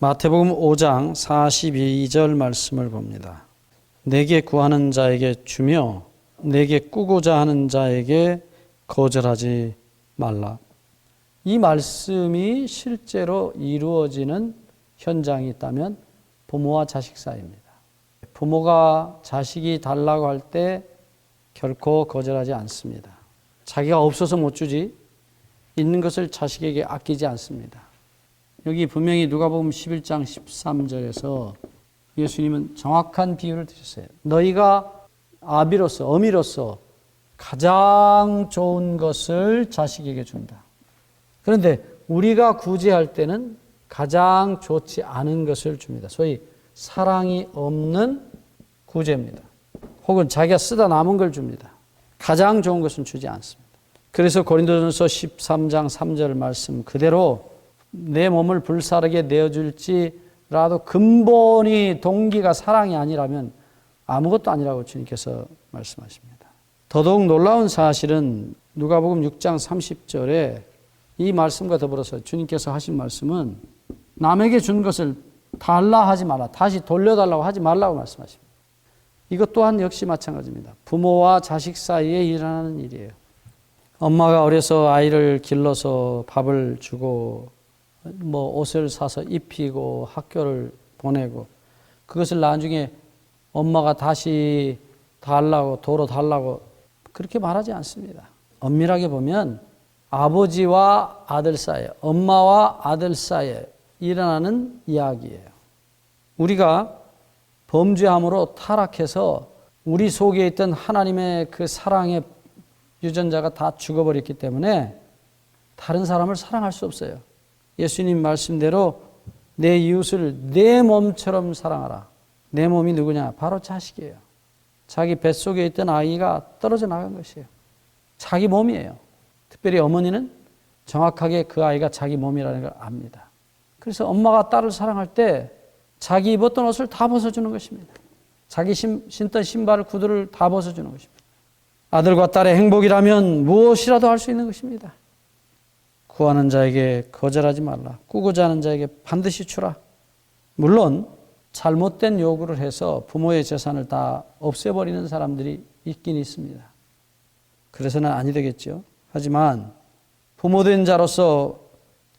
마태복음 5장 42절 말씀을 봅니다. 내게 구하는 자에게 주며 내게 꾸고자 하는 자에게 거절하지 말라. 이 말씀이 실제로 이루어지는 현장이 있다면 부모와 자식 사이입니다. 부모가 자식이 달라고 할 때 결코 거절하지 않습니다. 자기가 없어서 못 주지 있는 것을 자식에게 아끼지 않습니다. 여기 분명히 누가복음 11장 13절에서 예수님은 정확한 비유를 드셨어요. 너희가 아비로서 어미로서 가장 좋은 것을 자식에게 준다. 그런데 우리가 구제할 때는 가장 좋지 않은 것을 줍니다. 소위 사랑이 없는 구제입니다. 혹은 자기가 쓰다 남은 걸 줍니다. 가장 좋은 것은 주지 않습니다. 그래서 고린도전서 13장 3절 말씀 그대로 내 몸을 불사르게 내어줄지라도 근본이 동기가 사랑이 아니라면 아무것도 아니라고 주님께서 말씀하십니다. 더더욱 놀라운 사실은 누가복음 6장 30절에 이 말씀과 더불어서 주님께서 하신 말씀은 남에게 준 것을 달라 하지 말라, 다시 돌려달라고 하지 말라고 말씀하십니다. 이것 또한 역시 마찬가지입니다. 부모와 자식 사이에 일어나는 일이에요. 엄마가 어려서 아이를 길러서 밥을 주고 옷을 사서 입히고 학교를 보내고 그것을 나중에 엄마가 다시 달라고 도로 달라고 그렇게 말하지 않습니다. 엄밀하게 보면 아버지와 아들 사이에, 엄마와 아들 사이에 일어나는 이야기예요. 우리가 범죄함으로 타락해서 우리 속에 있던 하나님의 그 사랑의 유전자가 다 죽어버렸기 때문에 다른 사람을 사랑할 수 없어요. 예수님 말씀대로 내 이웃을 내 몸처럼 사랑하라. 내 몸이 누구냐? 바로 자식이에요. 자기 뱃속에 있던 아이가 떨어져 나간 것이에요. 자기 몸이에요. 특별히 어머니는 정확하게 그 아이가 자기 몸이라는 걸 압니다. 그래서 엄마가 딸을 사랑할 때 자기 입었던 옷을 다 벗어주는 것입니다. 자기 신던 신발, 구두를 다 벗어주는 것입니다. 아들과 딸의 행복이라면 무엇이라도 할 수 있는 것입니다. 구하는 자에게 거절하지 말라. 꾸고자 하는 자에게 반드시 주라. 물론 잘못된 요구를 해서 부모의 재산을 다 없애버리는 사람들이 있긴 있습니다. 그래서는 아니 되겠죠. 하지만 부모된 자로서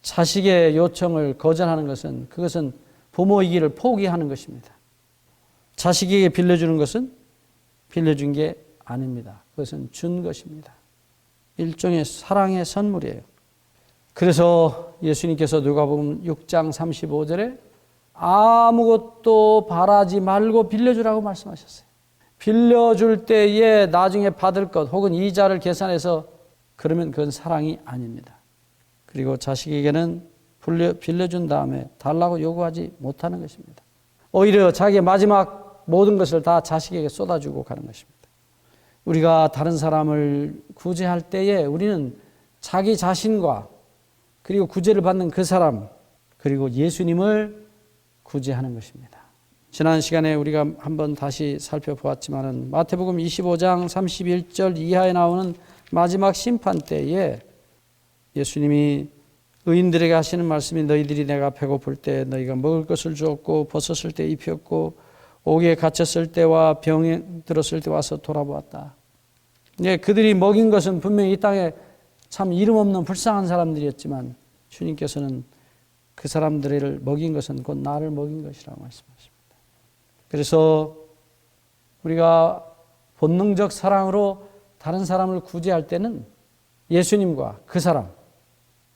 자식의 요청을 거절하는 것은 그것은 부모이기를 포기하는 것입니다. 자식에게 빌려주는 것은 빌려준 게 아닙니다. 그것은 준 것입니다. 일종의 사랑의 선물이에요. 그래서 예수님께서 누가복음 6장 35절에 아무것도 바라지 말고 빌려주라고 말씀하셨어요. 빌려줄 때에 나중에 받을 것 혹은 이자를 계산해서 그러면 그건 사랑이 아닙니다. 그리고 자식에게는 빌려준 다음에 달라고 요구하지 못하는 것입니다. 오히려 자기의 마지막 모든 것을 다 자식에게 쏟아주고 가는 것입니다. 우리가 다른 사람을 구제할 때에 우리는 자기 자신과 그리고 구제를 받는 그 사람 그리고 예수님을 구제하는 것입니다. 지난 시간에 우리가 한번 다시 살펴보았지만 마태복음 25장 31절 이하에 나오는 마지막 심판 때에 예수님이 의인들에게 하시는 말씀이 너희들이 내가 배고플 때 너희가 먹을 것을 주었고 벗었을 때 입혔고 옥에 갇혔을 때와 병에 들었을 때 와서 돌아보았다. 네, 그들이 먹인 것은 분명히 이 땅에 참 이름 없는 불쌍한 사람들이었지만 주님께서는 그 사람들을 먹인 것은 곧 나를 먹인 것이라고 말씀하십니다. 그래서 우리가 본능적 사랑으로 다른 사람을 구제할 때는 예수님과 그 사람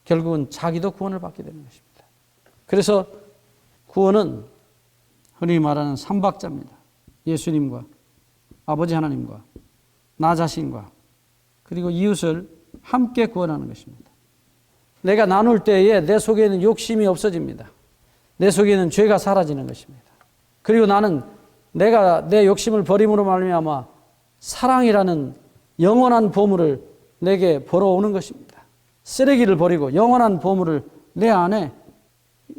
결국은 자기도 구원을 받게 되는 것입니다. 그래서 구원은 흔히 말하는 삼박자입니다. 예수님과 아버지 하나님과 나 자신과 그리고 이웃을 함께 구원하는 것입니다. 내가 나눌 때에 내 속에는 욕심이 없어집니다. 내 속에는 죄가 사라지는 것입니다. 그리고 나는 내가 내 욕심을 버림으로 말미암아 사랑이라는 영원한 보물을 내게 벌어오는 것입니다. 쓰레기를 버리고 영원한 보물을 내 안에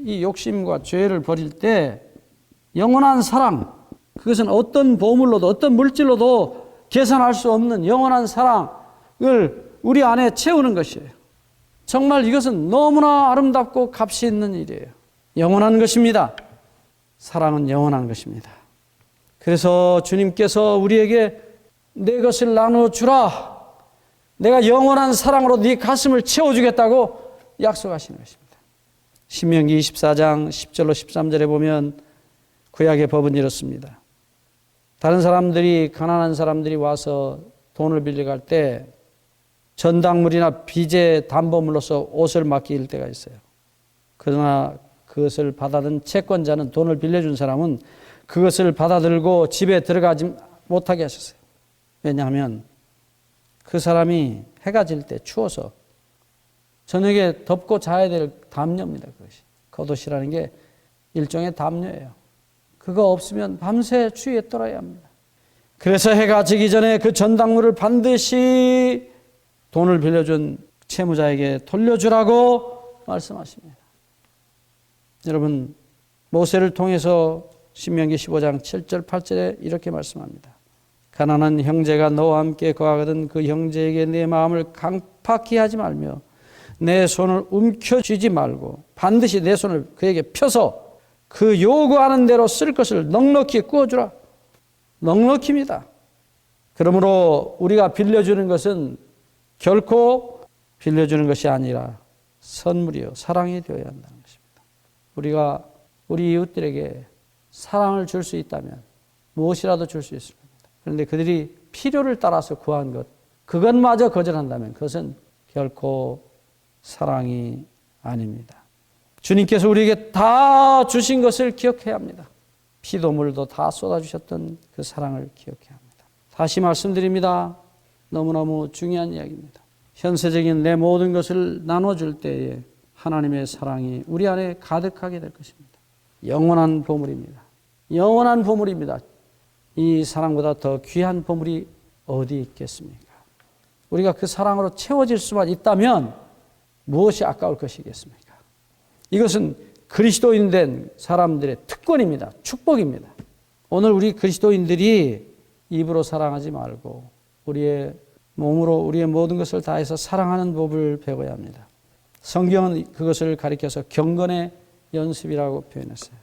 이 욕심과 죄를 버릴 때 영원한 사랑, 그것은 어떤 보물로도 어떤 물질로도 계산할 수 없는 영원한 사랑을 우리 안에 채우는 것이에요. 정말 이것은 너무나 아름답고 값이 있는 일이에요. 영원한 것입니다. 사랑은 영원한 것입니다. 그래서 주님께서 우리에게 내 것을 나눠주라. 내가 영원한 사랑으로 네 가슴을 채워주겠다고 약속하시는 것입니다. 신명기 24장 10절로 13절에 보면 구약의 법은 이렇습니다. 다른 사람들이, 가난한 사람들이 와서 돈을 빌려갈 때 전당물이나 빚의 담보물로서 옷을 맡길 때가 있어요. 그러나 그것을 받아든 채권자는, 돈을 빌려준 사람은 그것을 받아들고 집에 들어가지 못하게 하셨어요. 왜냐하면 그 사람이 해가 질 때 추워서 저녁에 덮고 자야 될 담요입니다. 그것이. 겉옷이라는 게 일종의 담요예요. 그거 없으면 밤새 추위에 떨어야 합니다. 그래서 해가 지기 전에 그 전당물을 반드시 돈을 빌려준 채무자에게 돌려주라고 말씀하십니다. 여러분, 모세를 통해서 신명기 15장 7절 8절에 이렇게 말씀합니다. 가난한 형제가 너와 함께 거하거든 그 형제에게 내 마음을 강팍히 하지 말며 내 손을 움켜쥐지 말고 반드시 내 손을 그에게 펴서 그 요구하는 대로 쓸 것을 넉넉히 구워주라. 넉넉히입니다. 그러므로 우리가 빌려주는 것은 결코 빌려주는 것이 아니라 선물이요 사랑이 되어야 한다는 것입니다. 우리가 우리 이웃들에게 사랑을 줄 수 있다면 무엇이라도 줄 수 있을 겁니다. 그런데 그들이 필요를 따라서 구한 것, 그것마저 거절한다면 그것은 결코 사랑이 아닙니다. 주님께서 우리에게 다 주신 것을 기억해야 합니다. 피도 물도 다 쏟아주셨던 그 사랑을 기억해야 합니다. 다시 말씀드립니다. 너무너무 중요한 이야기입니다. 현세적인 내 모든 것을 나눠줄 때에 하나님의 사랑이 우리 안에 가득하게 될 것입니다. 영원한 보물입니다. 영원한 보물입니다. 이 사랑보다 더 귀한 보물이 어디 있겠습니까? 우리가 그 사랑으로 채워질 수만 있다면 무엇이 아까울 것이겠습니까? 이것은 그리스도인 된 사람들의 특권입니다. 축복입니다. 오늘 우리 그리스도인들이 입으로 사랑하지 말고 우리의 몸으로 우리의 모든 것을 다해서 사랑하는 법을 배워야 합니다. 성경은 그것을 가리켜서 경건의 연습이라고 표현했어요.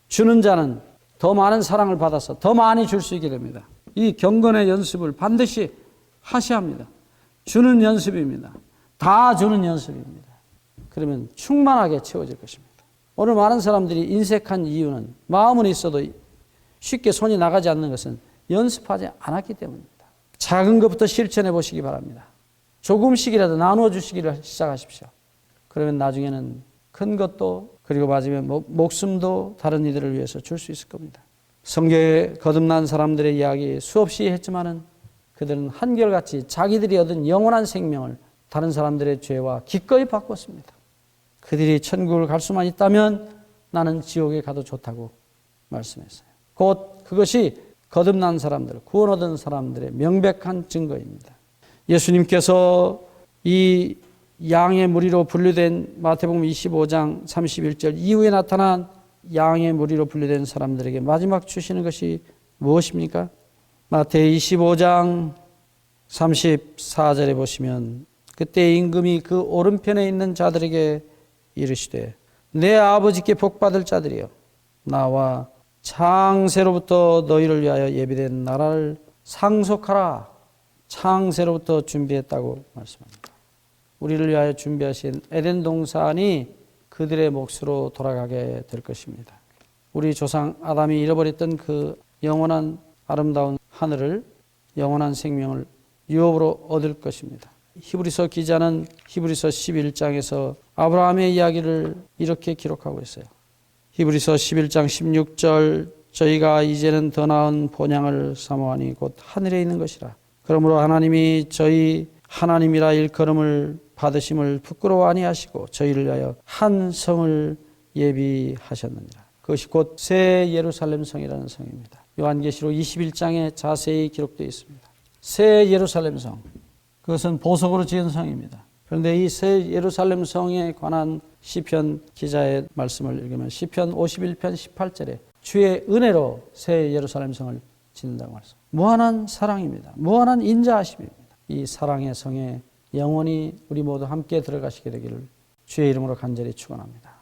주는 자는 더 많은 사랑을 받아서 더 많이 줄 수 있게 됩니다. 이 경건의 연습을 반드시 하셔야 합니다. 주는 연습입니다. 다 주는 연습입니다. 그러면 충만하게 채워질 것입니다. 오늘 많은 사람들이 인색한 이유는 마음은 있어도 쉽게 손이 나가지 않는 것은 연습하지 않았기 때문입니다. 작은 것부터 실천해 보시기 바랍니다. 조금씩이라도 나누어 주시기를 시작하십시오. 그러면 나중에는 큰 것도 그리고 맞으면 목숨도 다른 이들을 위해서 줄 수 있을 겁니다. 성경에 거듭난 사람들의 이야기 수없이 했지만은 그들은 한결같이 자기들이 얻은 영원한 생명을 다른 사람들의 죄와 기꺼이 바꿨습니다. 그들이 천국을 갈 수만 있다면 나는 지옥에 가도 좋다고 말씀했어요. 곧 그것이 거듭난 사람들, 구원 얻은 사람들의 명백한 증거입니다. 예수님께서 이 양의 무리로 분류된 마태복음 25장 31절 이후에 나타난 양의 무리로 분류된 사람들에게 마지막 주시는 것이 무엇입니까? 마태 25장 34절에 보시면 그때 임금이 그 오른편에 있는 자들에게 이르시되 내 아버지께 복받을 자들이여 나와 창세로부터 너희를 위하여 예비된 나라를 상속하라. 창세로부터 준비했다고 말씀합니다. 우리를 위하여 준비하신 에덴 동산이 그들의 몫으로 돌아가게 될 것입니다. 우리 조상 아담이 잃어버렸던 그 영원한 아름다운 하늘을, 영원한 생명을 유업으로 얻을 것입니다. 히브리서 기자는 히브리서 11장에서 아브라함의 이야기를 이렇게 기록하고 있어요. 히브리서 11장 16절 저희가 이제는 더 나은 본향을 사모하니 곧 하늘에 있는 것이라. 그러므로 하나님이 저희 하나님이라 일컬음을 받으심을 부끄러워 아니하시고 저희를 위하여 한 성을 예비하셨느니라. 그것이 곧 새 예루살렘 성이라는 성입니다. 요한계시록 21장에 자세히 기록되어 있습니다. 새 예루살렘 성, 그것은 보석으로 지은 성입니다. 그런데 이 새 예루살렘 성에 관한 시편 기자의 말씀을 읽으면 시편 51편 18절에 주의 은혜로 새 예루살렘 성을 짓는다고 말씀. 무한한 사랑입니다. 무한한 인자하심입니다. 이 사랑의 성에 영원히 우리 모두 함께 들어가시게 되기를 주의 이름으로 간절히 축원합니다.